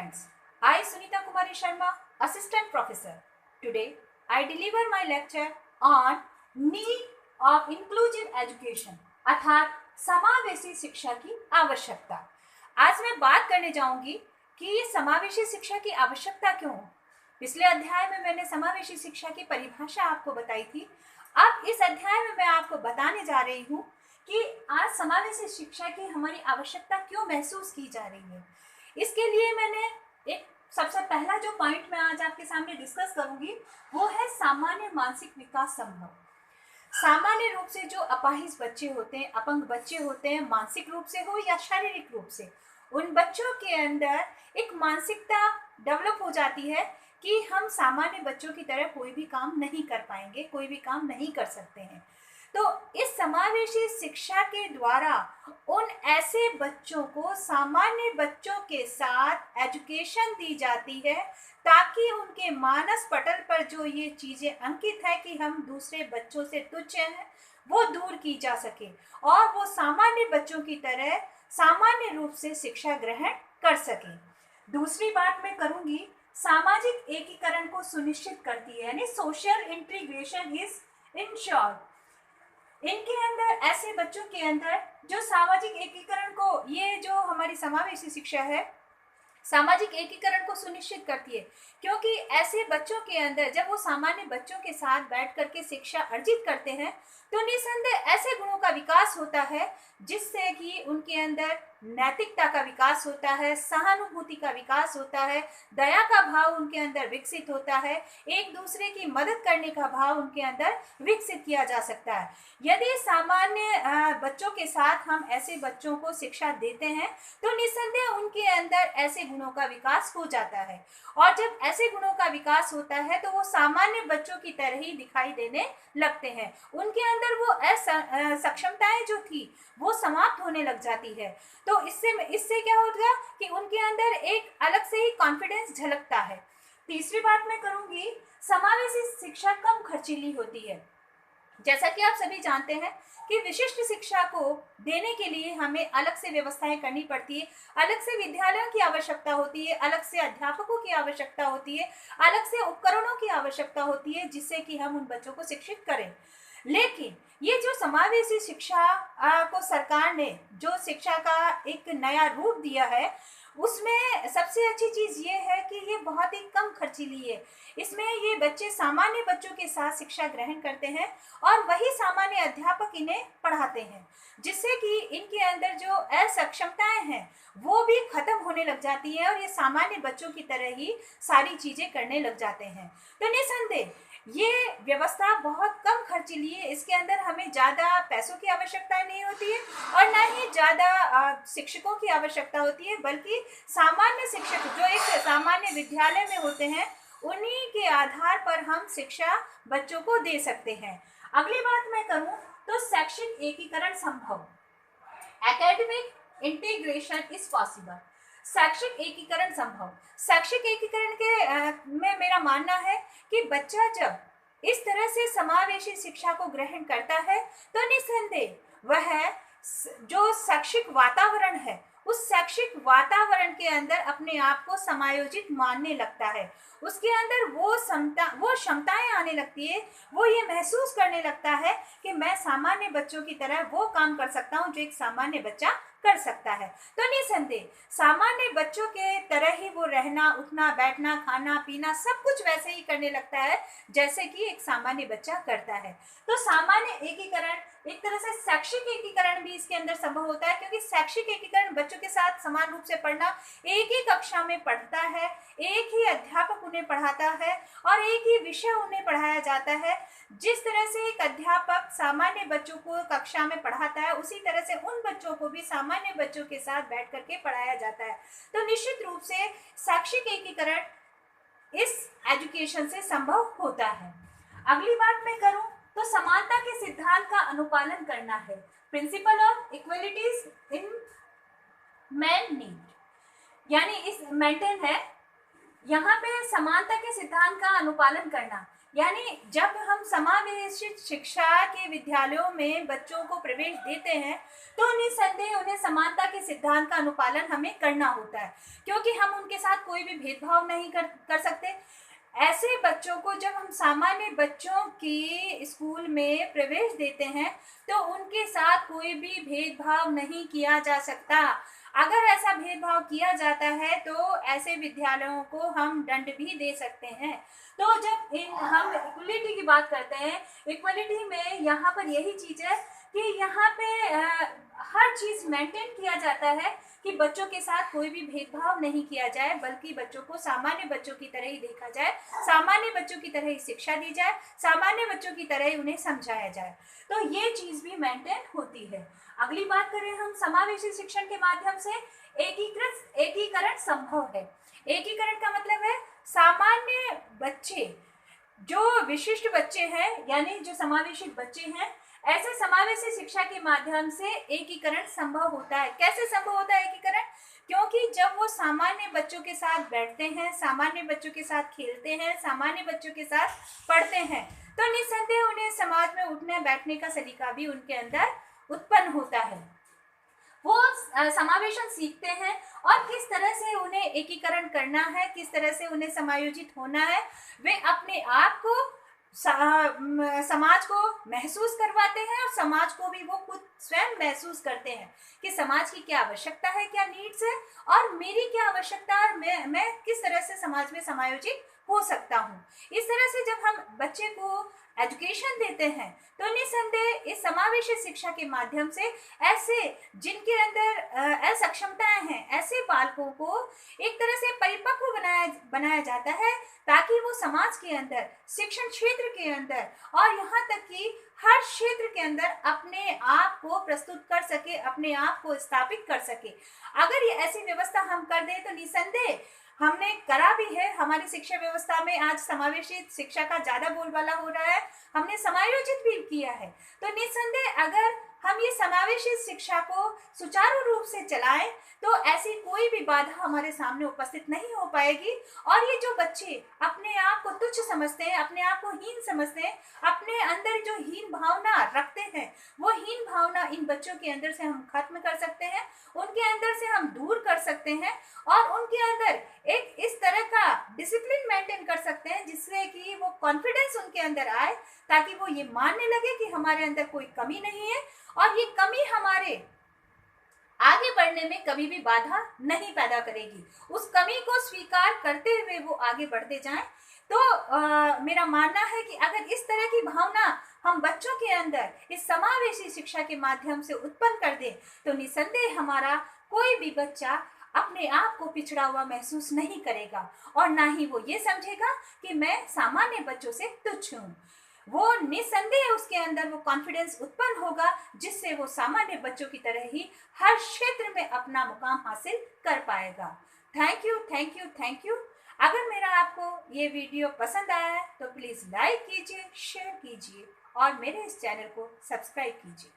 friends, I Sunita Kumari Sharma, Assistant Professor. Today, I deliver my lecture on need of inclusive education अर्थात समावेशी शिक्षा की आवश्यकता। आज मैं बात करने जाऊंगी कि ये समावेशी शिक्षा की आवश्यकता क्यों। पिछले अध्याय में मैंने समावेशी शिक्षा की परिभाषा आपको बताई थी। अब इस अध्याय में मैं आपको बताने जा रही हूँ कि आज समावेशी शिक्षा की हमारी आवश्यकता क्यों महसूस की जा रही है। इसके लिए मैंने एक सबसे पहला जो पॉइंट मैं आज आपके सामने डिस्कस करूंगी वो है सामान्य मानसिक विकास संभव। सामान्य रूप से जो अपाहिज बच्चे होते हैं, अपंग बच्चे होते हैं, मानसिक रूप से हो या शारीरिक रूप से, उन बच्चों के अंदर एक मानसिकता डेवलप हो जाती है कि हम सामान्य बच्चों की तरह कोई भी काम नहीं कर पाएंगे, कोई भी काम नहीं कर सकते हैं। तो इस समावेशी शिक्षा के द्वारा उन ऐसे बच्चों को सामान्य बच्चों के साथ एजुकेशन दी जाती है ताकि उनके मानस पटल पर जो ये चीज़ें अंकित है कि हम दूसरे बच्चों से तुच्छ हैं, वो दूर की जा सके और वो सामान्य बच्चों की तरह सामान्य रूप से शिक्षा ग्रहण कर सके। दूसरी बात मैं करूँगी, सामाजिक एकीकरण को सुनिश्चित करती है, यानी सोशल इंटीग्रेशन इज इंश्योर्ड। इनके अंदर ऐसे बच्चों के अंदर जो सामाजिक एकीकरण को, ये जो हमारी समावेशी शिक्षा है सामाजिक एकीकरण को सुनिश्चित करती है, क्योंकि ऐसे बच्चों के अंदर जब वो सामान्य बच्चों के साथ बैठ करके शिक्षा अर्जित करते हैं तो निसंदेह ऐसे गुणों का विकास होता है जिससे कि उनके अंदर नैतिकता का विकास होता है, सहानुभूति का विकास होता है, दया का भाव उनके अंदर विकसित होता है, एक दूसरे की मदद करने का भाव उनके अंदर विकसित किया जा सकता है। यदि सामान्य बच्चों के साथ हम ऐसे बच्चों को शिक्षा देते हैं तो निसंदेह उनके अंदर ऐसे गुणों का विकास हो जाता है और जब ऐसे गुणों का विकास होता है तो वो सामान्य बच्चों की तरह ही दिखाई देने लगते हैं। उनके अंदर वो सक्षमताएं जो थी वो समाप्त होने लग जाती है। तो इससे क्या होगा कि उनके अंदर एक अलग से ही कॉन्फिडेंस झलकता है। तीसरी बात मैं करूंगी, समावेशी शिक्षा कम खर्चीली होती है। जैसा कि आप सभी जानते हैं कि विशिष्ट शिक्षा को देने के लिए हमें अलग से व्यवस्थाएं करनी पड़ती है, अलग से विद्यालयों की आवश्यकता होती है, अलग से अध्यापकों की आवश्यकता होती है, अलग से उपकरणों की आवश्यकता होती है जिससे कि हम उन बच्चों को शिक्षित करें। लेकिन ये जो समावेशी शिक्षा को सरकार ने जो शिक्षा का एक नया रूप दिया है उसमें सबसे अच्छी चीज़ ये है कि ये बहुत ही कम खर्चीली है। इसमें ये बच्चे सामान्य बच्चों के साथ शिक्षा ग्रहण करते हैं और वही सामान्य अध्यापक इन्हें पढ़ाते हैं, जिससे कि इनके अंदर जो असक्षमताएं हैं वो भी खत्म होने लग जाती है और ये सामान्य बच्चों की तरह ही सारी चीज़ें करने लग जाते हैं। तो निसंदेह ये व्यवस्था बहुत कम खर्चीली है, इसके अंदर हमें ज़्यादा पैसों की आवश्यकता नहीं होती है और ना ही ज़्यादा शिक्षकों की आवश्यकता होती है, बल्कि सामान्य शिक्षक जो एक सामान्य विद्यालय में होते हैं उन्हीं के आधार पर हम शिक्षा बच्चों को दे सकते हैं। अगली बात मैं करूं तो शैक्षिक एकीकरण संभव, एकेडमिक इंटीग्रेशन इज पॉसिबल। शैक्षिक एकीकरण संभव, शैक्षिक एकीकरण के में मेरा मानना है कि बच्चा जब इस तरह से समावेशी शिक्षा को ग्रहण करता है तो निसंदेह वह जो शैक्षिक वातावरण है उस शैक्षिक वातावरण के अंदर अपने आप को समायोजित मानने लगता है, उसके अंदर वो क्षमताएं आने लगती है, वो ये महसूस करने लगता है कि मैं सामान्य बच्चों की तरह वो काम कर सकता हूँ जो एक सामान्य बच्चा कर सकता है। तो निसंदेह सामान्य बच्चों के तरह ही वो रहना, उठना, बैठना, खाना, पीना सब कुछ वैसे ही करने लगता है जैसे कि एक सामान्य बच्चा करता है। तो सामान्य एकीकरण, एक तरह से शैक्षिक एकीकरण भी इसके अंदर संभव होता है, क्योंकि शैक्षिक एकीकरण बच्चों के साथ समान रूप से पढ़ना, एक ही कक्षा में पढ़ता है, एक ही अध्यापक उन्हें पढ़ाता है और एक ही विषय उन्हें पढ़ाया जाता है। जिस तरह से एक अध्यापक सामान्य बच्चों को कक्षा में पढ़ाता है उसी तरह से उन बच्चों को भी सामान्य बच्चों के साथ बैठ करके पढ़ाया जाता है। तो निश्चित रूप से शैक्षिक एकीकरण इस एजुकेशन से संभव होता है। अगली बात मैं करूं तो समानता के सिद्धांत का अनुपालन करना है, principle of equalities in man need, यानी इस मेंटेन है यहाँ पे समानता के सिद्धांत का अनुपालन करना, यानी जब हम समावेशित शिक्षा के विद्यालयों में बच्चों को प्रवेश देते हैं तो निसंदेह उन्हें समानता के सिद्धांत का अनुपालन हमें करना होता है, क्योंकि हम उनके साथ कोई भी भेदभाव नहीं कर सकते। ऐसे बच्चों को जब हम सामान्य बच्चों की स्कूल में प्रवेश देते हैं तो उनके साथ कोई भी भेदभाव नहीं किया जा सकता। अगर ऐसा भेदभाव किया जाता है तो ऐसे विद्यालयों को हम दंड भी दे सकते हैं। तो जब हम इक्वलिटी की बात करते हैं, इक्वलिटी में यहाँ पर यही चीज़ है कि यहाँ पे हर चीज़ मेंटेन किया जाता है कि बच्चों के साथ कोई भी भेदभाव नहीं किया जाए, बल्कि बच्चों को सामान्य बच्चों की तरह ही देखा जाए, सामान्य बच्चों की तरह ही शिक्षा दी जाए, सामान्य बच्चों की तरह ही उन्हें समझाया जाए। तो ये चीज़ भी मेंटेन होती है। अगली बात करें हम, समावेशी शिक्षण के माध्यम से एकीकरण संभव है। एकीकरण का मतलब है सामान्य बच्चे जो विशिष्ट बच्चे हैं, यानी जो समावेशित बच्चे हैं, ऐसे समावेशी शिक्षा के माध्यम से एकीकरण संभव होता है। कैसे संभव होता है एकीकरण? क्योंकि जब वो सामान्य बच्चों के साथ बैठते हैं, सामान्य बच्चों के साथ खेलते हैं, सामान्य बच्चों के साथ पढ़ते हैं, तो निस्संदेह उन्हें समाज में उठने बैठने का सलीका भी उनके अंदर उत्पन्न होता है। वो समावेशन सीखते हैं और किस तरह से उन्हें एकीकरण करना है, किस तरह से उन्हें समायोजित होना है। वे अपने आप को समाज को महसूस करवाते हैं और समाज को भी वो खुद स्वयं महसूस करते हैं कि समाज की क्या आवश्यकता है, क्या नीड्स है, और मेरी क्या आवश्यकता है, और मैं किस तरह से समाज में समायोजित हो सकता हूँ। इस तरह से जब हम बच्चे को एजुकेशन देते हैं तो निसंदेह इस समावेशी शिक्षा के माध्यम से ऐसे जिनके अंदर असक्षमताएं हैं, ऐसे बालकों को एक तरह से परिपक्व बनाया जाता है, ताकि वो समाज के अंदर, शिक्षण क्षेत्र के अंदर और यहाँ तक कि हर क्षेत्र के अंदर अपने आप को प्रस्तुत कर सके, अपने आप को स्थापित कर सके। अगर ये ऐसी व्यवस्था हम कर दें तो निसंदेह हमने करा भी है। हमारी शिक्षा व्यवस्था में आज समावेशित शिक्षा का ज्यादा बोलबाला हो रहा है, हमने समायोजित भी किया है। तो निसंदेह अगर हम ये समावेशित शिक्षा को सुचारू रूप से चलाएं तो ऐसी कोई भी बाधा हमारे सामने उपस्थित नहीं हो पाएगी। और ये जो बच्चे अपने आप को तुच्छ समझते हैं, अपने आप को हीन समझते हैं, अपने अंदर जो हीन भावना रखते हैं, वो हीन भावना इन बच्चों के अंदर से हम खत्म कर सकते हैं, उनके अंदर से हम दूर कर सकते हैं और उनके अंदर एक इस तरह का डिसिप्लिन मेंटेन कर सकते हैं जिससे कि वो कॉन्फिडेंस उनके अंदर आए, ताकि वो ये मानने लगे कि हमारे अंदर कोई कमी नहीं है और ये कमी हमारे आगे बढ़ने में कभी भी बाधा नहीं पैदा करेगी। उस कमी को स्वीकार करते हुए वो आगे बढ़ते जाएं। तो मेरा मानना है कि अगर इस तरह की भावना हम बच्चों के अंदर इस समावेशी शिक्षा के माध्यम से उत्पन्न कर दें तो निसंदेह हमारा कोई भी बच्चा अपने आप को पिछड़ा हुआ महसूस नहीं करेगा और ना ही वो ये समझेगा कि मैं सामान्य बच्चों से तुच्छ हूँ। वो निसंदेह उसके अंदर वो कॉन्फिडेंस उत्पन्न होगा जिससे वो सामान्य बच्चों की तरह ही हर क्षेत्र में अपना मुकाम हासिल कर पाएगा। Thank you, thank you, thank you. अगर मेरा आपको ये वीडियो पसंद आया है तो प्लीज़ लाइक कीजिए, शेयर कीजिए और मेरे इस चैनल को सब्सक्राइब कीजिए।